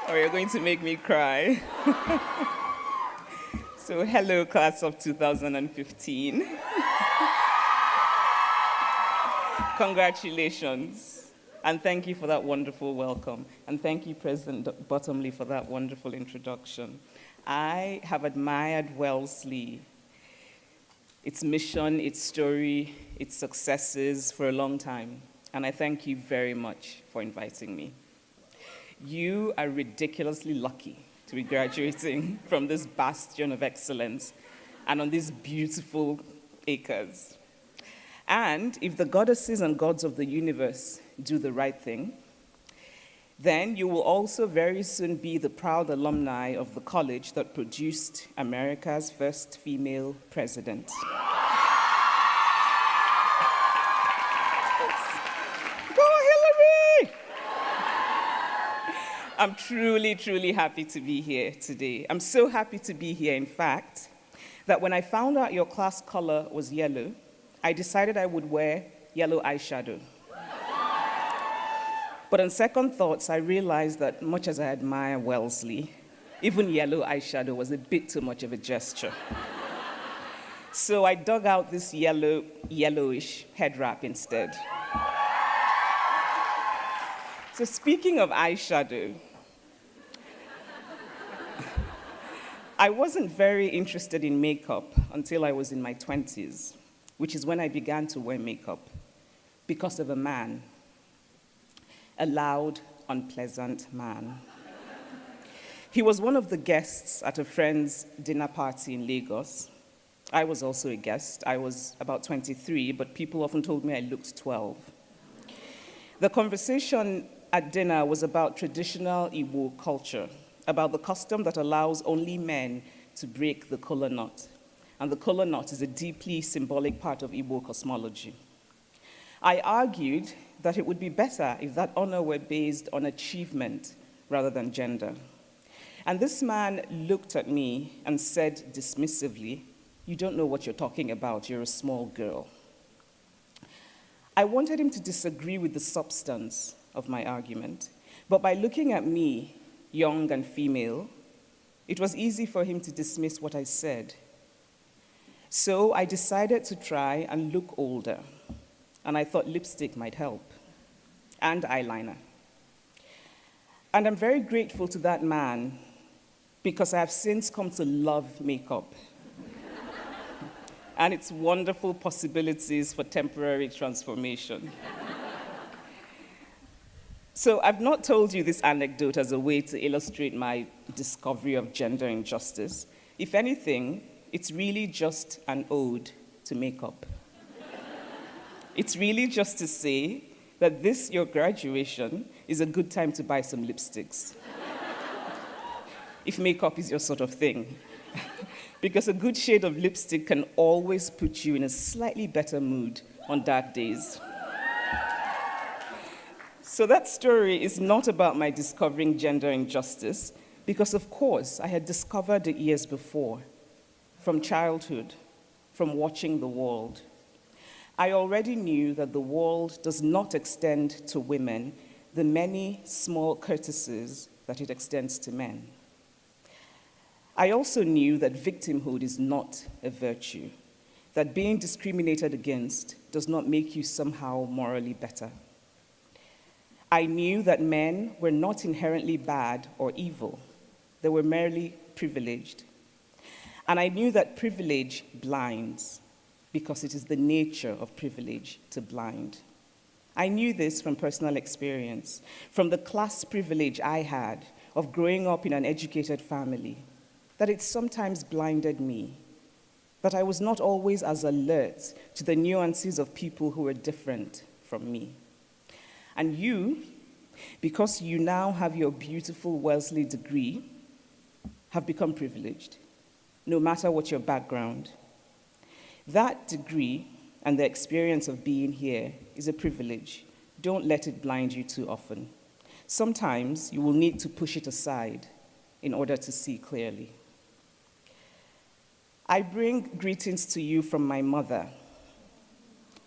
or you're going to make me cry. So hello, class of 2015. Congratulations. And thank you for that wonderful welcome. And thank you, President Bottomley, for that wonderful introduction. I have admired Wellesley, its mission, its story, its successes for a long time. And I thank you very much for inviting me. You are ridiculously lucky to be graduating from this bastion of excellence and on these beautiful acres. And if the goddesses and gods of the universe do the right thing, then you will also very soon be the proud alumni of the college that produced America's first female president. Go Hillary! I'm truly, truly happy to be here today. I'm so happy to be here, in fact, that when I found out your class color was yellow, I decided I would wear yellow eyeshadow. But on second thoughts, I realized that much as I admire Wellesley, even yellow eyeshadow was a bit too much of a gesture. So I dug out this yellowish head wrap instead. So speaking of eyeshadow, I wasn't very interested in makeup until I was in my 20s, which is when I began to wear makeup because of a man, a loud, unpleasant man. He was one of the guests at a friend's dinner party in Lagos. I was also a guest. I was about 23, but people often told me I looked 12. The conversation at dinner was about traditional Igbo culture, about the custom that allows only men to break the kola nut. And the kola nut is a deeply symbolic part of Igbo cosmology. I argued that it would be better if that honor were based on achievement rather than gender. And this man looked at me and said dismissively, "You don't know what you're talking about, you're a small girl." I wanted him to disagree with the substance of my argument, but by looking at me, young and female, it was easy for him to dismiss what I said. So I decided to try and look older, and I thought lipstick might help, and eyeliner. And I'm very grateful to that man because I have since come to love makeup and its wonderful possibilities for temporary transformation. So I've not told you this anecdote as a way to illustrate my discovery of gender injustice. If anything, it's really just an ode to makeup. It's really just to say that this, your graduation, is a good time to buy some lipsticks. If makeup is your sort of thing. Because a good shade of lipstick can always put you in a slightly better mood on dark days. So that story is not about my discovering gender injustice, because of course I had discovered it years before, from childhood, from watching the world. I already knew that the world does not extend to women the many small courtesies that it extends to men. I also knew that victimhood is not a virtue, that being discriminated against does not make you somehow morally better. I knew that men were not inherently bad or evil. They were merely privileged. And I knew that privilege blinds, because it is the nature of privilege to blind. I knew this from personal experience, from the class privilege I had of growing up in an educated family, that it sometimes blinded me, that I was not always as alert to the nuances of people who were different from me. And you, because you now have your beautiful Wellesley degree, have become privileged, no matter what your background. That degree and the experience of being here is a privilege. Don't let it blind you too often. Sometimes you will need to push it aside in order to see clearly. I bring greetings to you from my mother.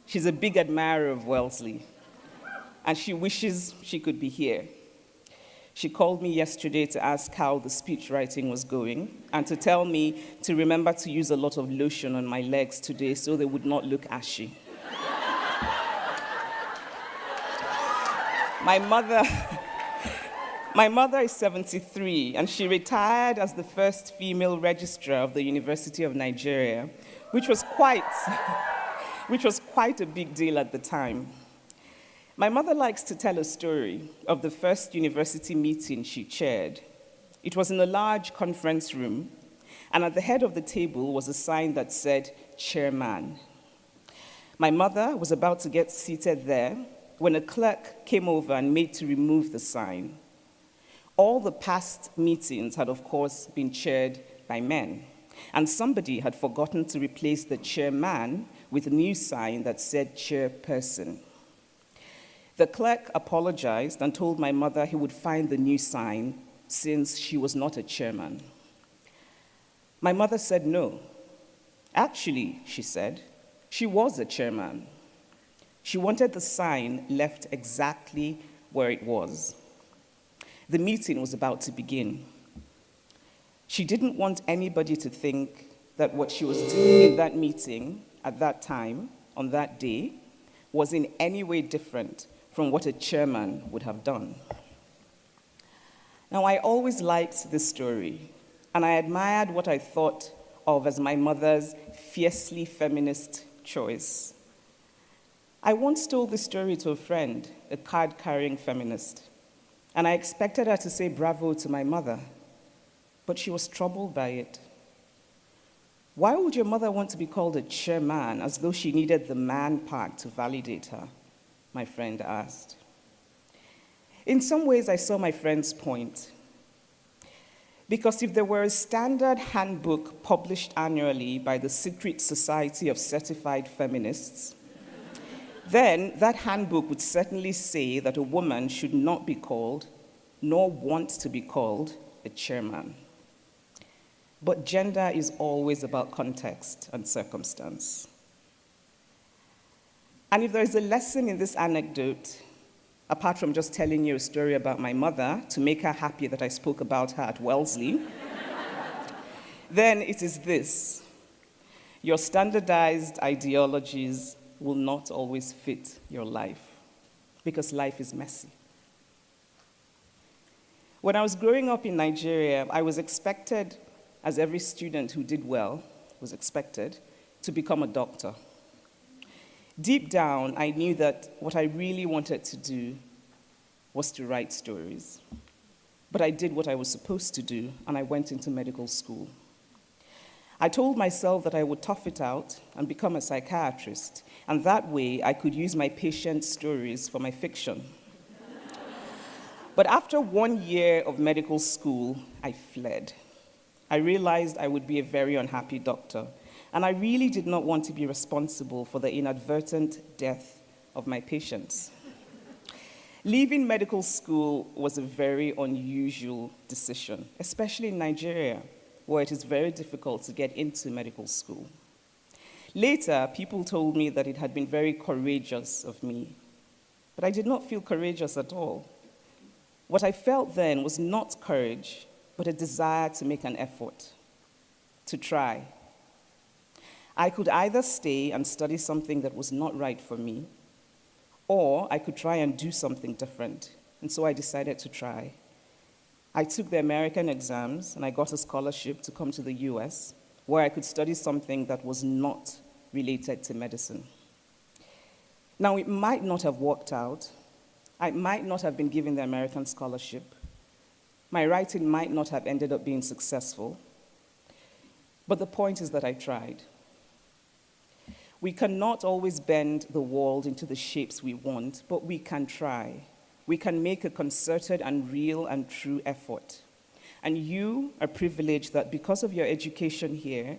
She's a big admirer of Wellesley, and she wishes she could be here. She called me yesterday to ask how the speech writing was going and to tell me to remember to use a lot of lotion on my legs today so they would not look ashy. My mother is 73, and she retired as the first female registrar of the University of Nigeria, which was quite a big deal at the time. My mother likes to tell a story of the first university meeting she chaired. It was in a large conference room, and at the head of the table was a sign that said, "Chairman." My mother was about to get seated there when a clerk came over and made to remove the sign. All the past meetings had, of course, been chaired by men, and somebody had forgotten to replace the chairman with a new sign that said chairperson. The clerk apologized and told my mother he would find the new sign since she was not a chairman. My mother said no. Actually, she said, she was a chairman. She wanted the sign left exactly where it was. The meeting was about to begin. She didn't want anybody to think that what she was doing in that meeting at that time, on that day, was in any way different from what a chairman would have done. Now, I always liked this story, and I admired what I thought of as my mother's fiercely feminist choice. I once told this story to a friend, a card-carrying feminist, and I expected her to say bravo to my mother, but she was troubled by it. Why would your mother want to be called a chairman as though she needed the man part to validate her? My friend asked. In some ways, I saw my friend's point. Because if there were a standard handbook published annually by the Secret Society of Certified Feminists, then that handbook would certainly say that a woman should not be called, nor want to be called, a chairman. But gender is always about context and circumstance. And if there is a lesson in this anecdote, apart from just telling you a story about my mother to make her happy that I spoke about her at Wellesley, then it is this: your standardized ideologies will not always fit your life, because life is messy. When I was growing up in Nigeria, I was expected, as every student who did well was expected, to become a doctor. Deep down, I knew that what I really wanted to do was to write stories. But I did what I was supposed to do, and I went into medical school. I told myself that I would tough it out and become a psychiatrist, and that way I could use my patients' stories for my fiction. But after 1 year of medical school, I fled. I realized I would be a very unhappy doctor, and I really did not want to be responsible for the inadvertent death of my patients. Leaving medical school was a very unusual decision, especially in Nigeria, where it is very difficult to get into medical school. Later, people told me that it had been very courageous of me, but I did not feel courageous at all. What I felt then was not courage, but a desire to make an effort, to try. I could either stay and study something that was not right for me, or I could try and do something different, and so I decided to try. I took the American exams, and I got a scholarship to come to the US, where I could study something that was not related to medicine. Now, it might not have worked out. I might not have been given the American scholarship. My writing might not have ended up being successful. But the point is that I tried. We cannot always bend the world into the shapes we want, but we can try. We can make a concerted and real and true effort. And you are privileged that because of your education here,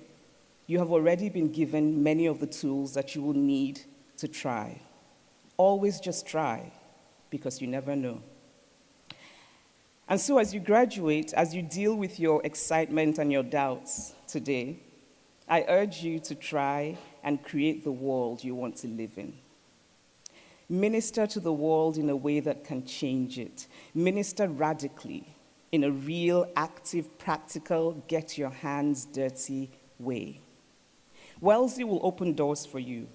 you have already been given many of the tools that you will need to try. Always just try, because you never know. And so as you graduate, as you deal with your excitement and your doubts today, I urge you to try and create the world you want to live in. Minister to the world in a way that can change it. Minister radically, in a real, active, practical, get your hands dirty way. Wellesley will open doors for you.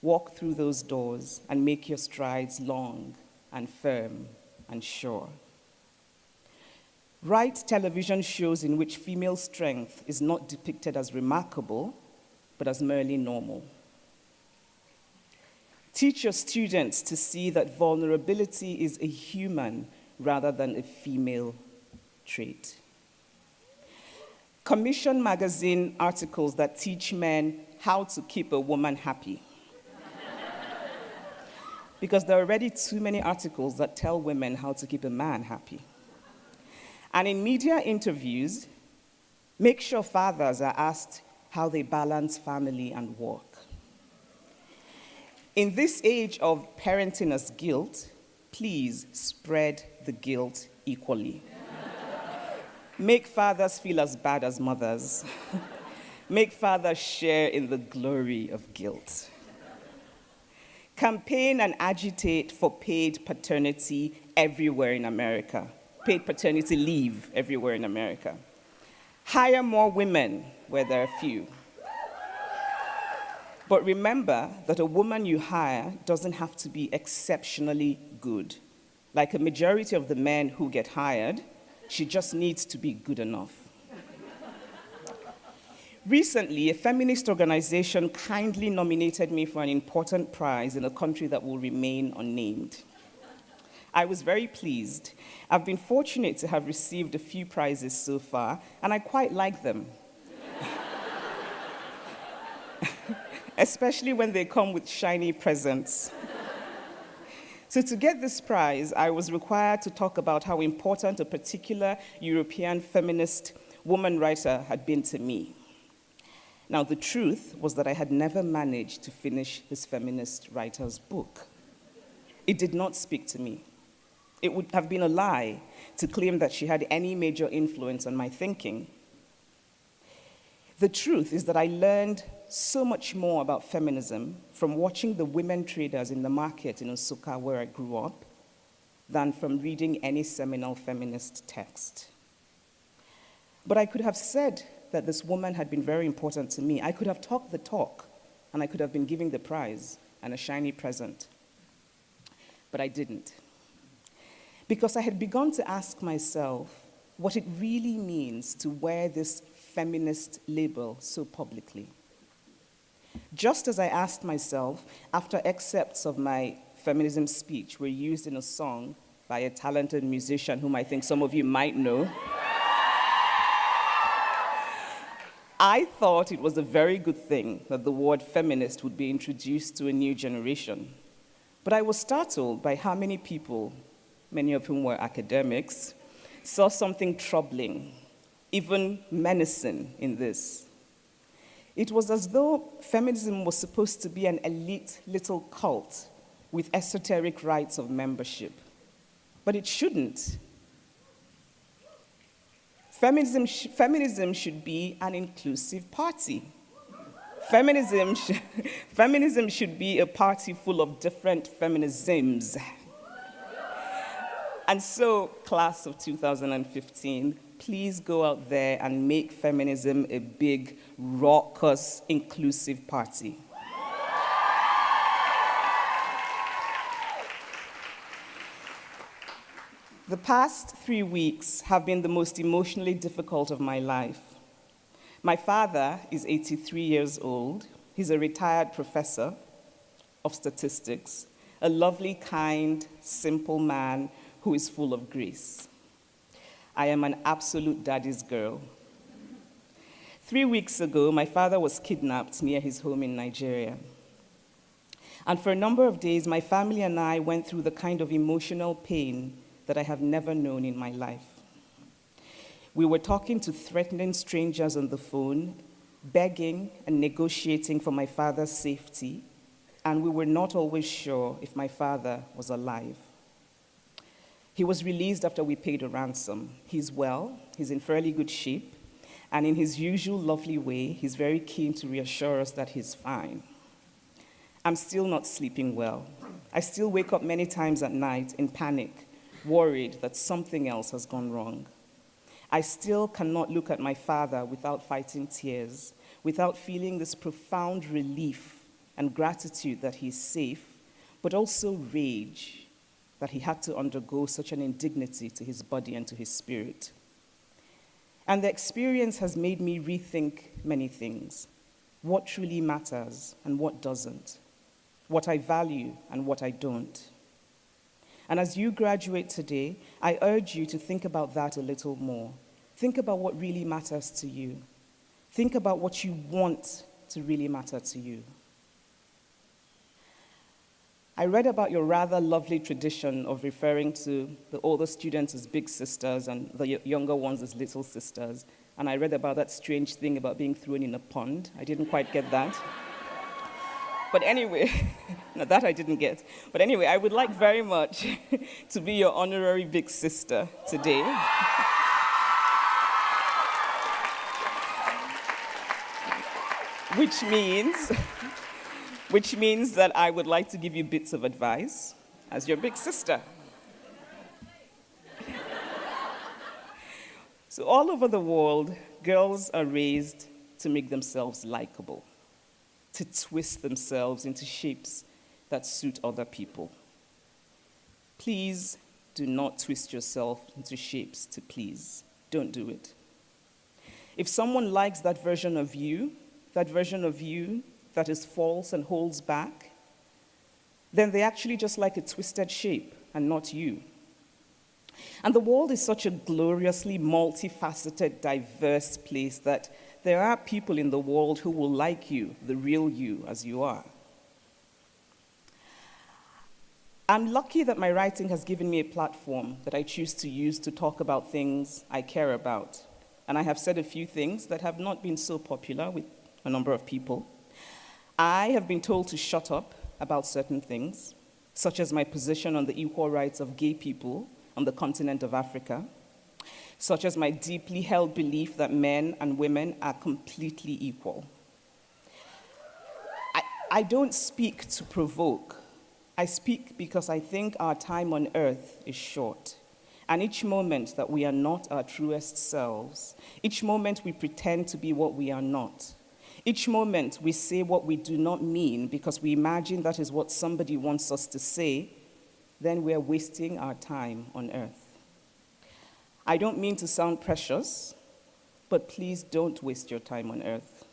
Walk through those doors and make your strides long and firm and sure. Write television shows in which female strength is not depicted as remarkable, but as merely normal. Teach your students to see that vulnerability is a human rather than a female trait. Commission magazine articles that teach men how to keep a woman happy. Because there are already too many articles that tell women how to keep a man happy. And in media interviews, make sure fathers are asked how they balance family and work. In this age of parenting as guilt, please spread the guilt equally. Make fathers feel as bad as mothers. Make fathers share in the glory of guilt. Campaign and agitate for paid paternity everywhere in America. Paid paternity leave everywhere in America. Hire more women where there are few. But remember that a woman you hire doesn't have to be exceptionally good. Like a majority of the men who get hired, she just needs to be good enough. Recently, a feminist organization kindly nominated me for an important prize in a country that will remain unnamed. I was very pleased. I've been fortunate to have received a few prizes so far, and I quite like them. Especially when they come with shiny presents. So to get this prize, I was required to talk about how important a particular European feminist woman writer had been to me. Now, the truth was that I had never managed to finish this feminist writer's book. It did not speak to me. It would have been a lie to claim that she had any major influence on my thinking. The truth is that I learned so much more about feminism from watching the women traders in the market in Nsukka, where I grew up, than from reading any seminal feminist text. But I could have said that this woman had been very important to me. I could have talked the talk, and I could have been giving the prize and a shiny present. But I didn't. Because I had begun to ask myself what it really means to wear this feminist label so publicly. Just as I asked myself after excerpts of my feminism speech were used in a song by a talented musician whom I think some of you might know, I thought it was a very good thing that the word feminist would be introduced to a new generation. But I was startled by how many people, many of whom were academics, saw something troubling, even menacing in this. It was as though feminism was supposed to be an elite little cult with esoteric rites of membership. But it shouldn't. Feminism should be an inclusive party. Feminism should be a party full of different feminisms. And so, class of 2015, please go out there and make feminism a big, raucous, inclusive party. The past 3 weeks have been the most emotionally difficult of my life. My father is 83 years old. He's a retired professor of statistics, a lovely, kind, simple man who is full of grace. I am an absolute daddy's girl. 3 weeks ago, my father was kidnapped near his home in Nigeria. And for a number of days, my family and I went through the kind of emotional pain that I have never known in my life. We were talking to threatening strangers on the phone, begging and negotiating for my father's safety, and we were not always sure if my father was alive. He was released after we paid a ransom. He's well, he's in fairly good shape, and in his usual lovely way, he's very keen to reassure us that he's fine. I'm still not sleeping well. I still wake up many times at night in panic, worried that something else has gone wrong. I still cannot look at my father without fighting tears, without feeling this profound relief and gratitude that he's safe, but also rage that he had to undergo such an indignity to his body and to his spirit. And the experience has made me rethink many things: what truly matters and what doesn't, what I value and what I don't. And as you graduate today, I urge you to think about that a little more. Think about what really matters to you. Think about what you want to really matter to you. I read about your rather lovely tradition of referring to the older students as big sisters and the younger ones as little sisters. And I read about that strange thing about being thrown in a pond. I didn't quite get that. But anyway, no, that I didn't get. But anyway, I would like very much to be your honorary big sister today. Which means that I would like to give you bits of advice as your big sister. So all over the world, girls are raised to make themselves likable, to twist themselves into shapes that suit other people. Please do not twist yourself into shapes to please. Don't do it. If someone likes that version of you that is false and holds back, then they actually just like a twisted shape and not you. And the world is such a gloriously multifaceted, diverse place that there are people in the world who will like you, the real you, as you are. I'm lucky that my writing has given me a platform that I choose to use to talk about things I care about. And I have said a few things that have not been so popular with a number of people. I have been told to shut up about certain things, such as my position on the equal rights of gay people on the continent of Africa, such as my deeply held belief that men and women are completely equal. I don't speak to provoke. I speak because I think our time on earth is short. And each moment that we are not our truest selves, each moment we pretend to be what we are not, each moment we say what we do not mean because we imagine that is what somebody wants us to say, then we are wasting our time on earth. I don't mean to sound precious, but please don't waste your time on earth.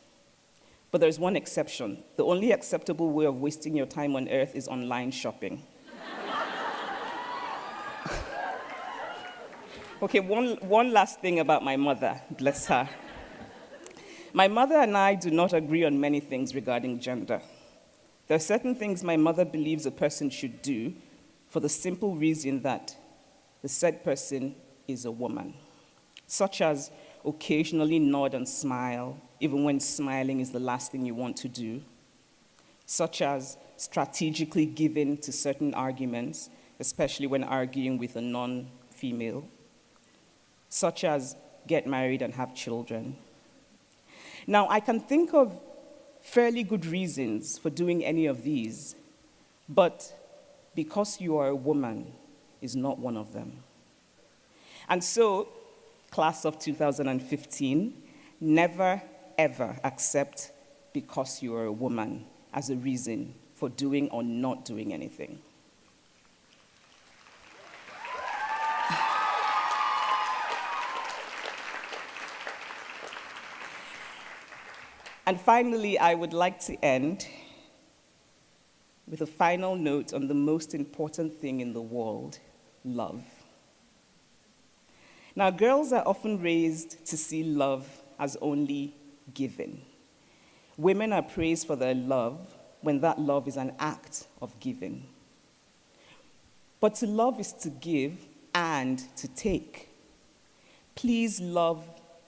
But there's one exception. The only acceptable way of wasting your time on earth is online shopping. Okay, one last thing about my mother, bless her. My mother and I do not agree on many things regarding gender. There are certain things my mother believes a person should do for the simple reason that the said person is a woman, such as occasionally nod and smile, even when smiling is the last thing you want to do, such as strategically giving to certain arguments, especially when arguing with a non-female, such as get married and have children. Now, I can think of fairly good reasons for doing any of these, but because you are a woman is not one of them. And so, class of 2015, never, ever accept because you are a woman as a reason for doing or not doing anything. And finally, I would like to end with a final note on the most important thing in the world, love. Now, girls are often raised to see love as only given. Women are praised for their love when that love is an act of giving. But to love is to give and to take. Please love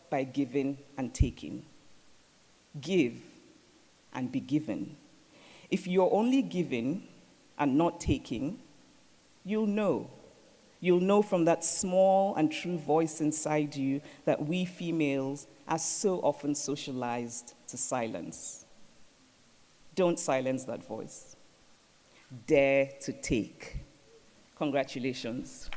by giving and taking. Give and be given. If you're only giving and not taking, you'll know. You'll know from that small and true voice inside you that we females are so often socialized to silence. Don't silence that voice. dare to take. Congratulations.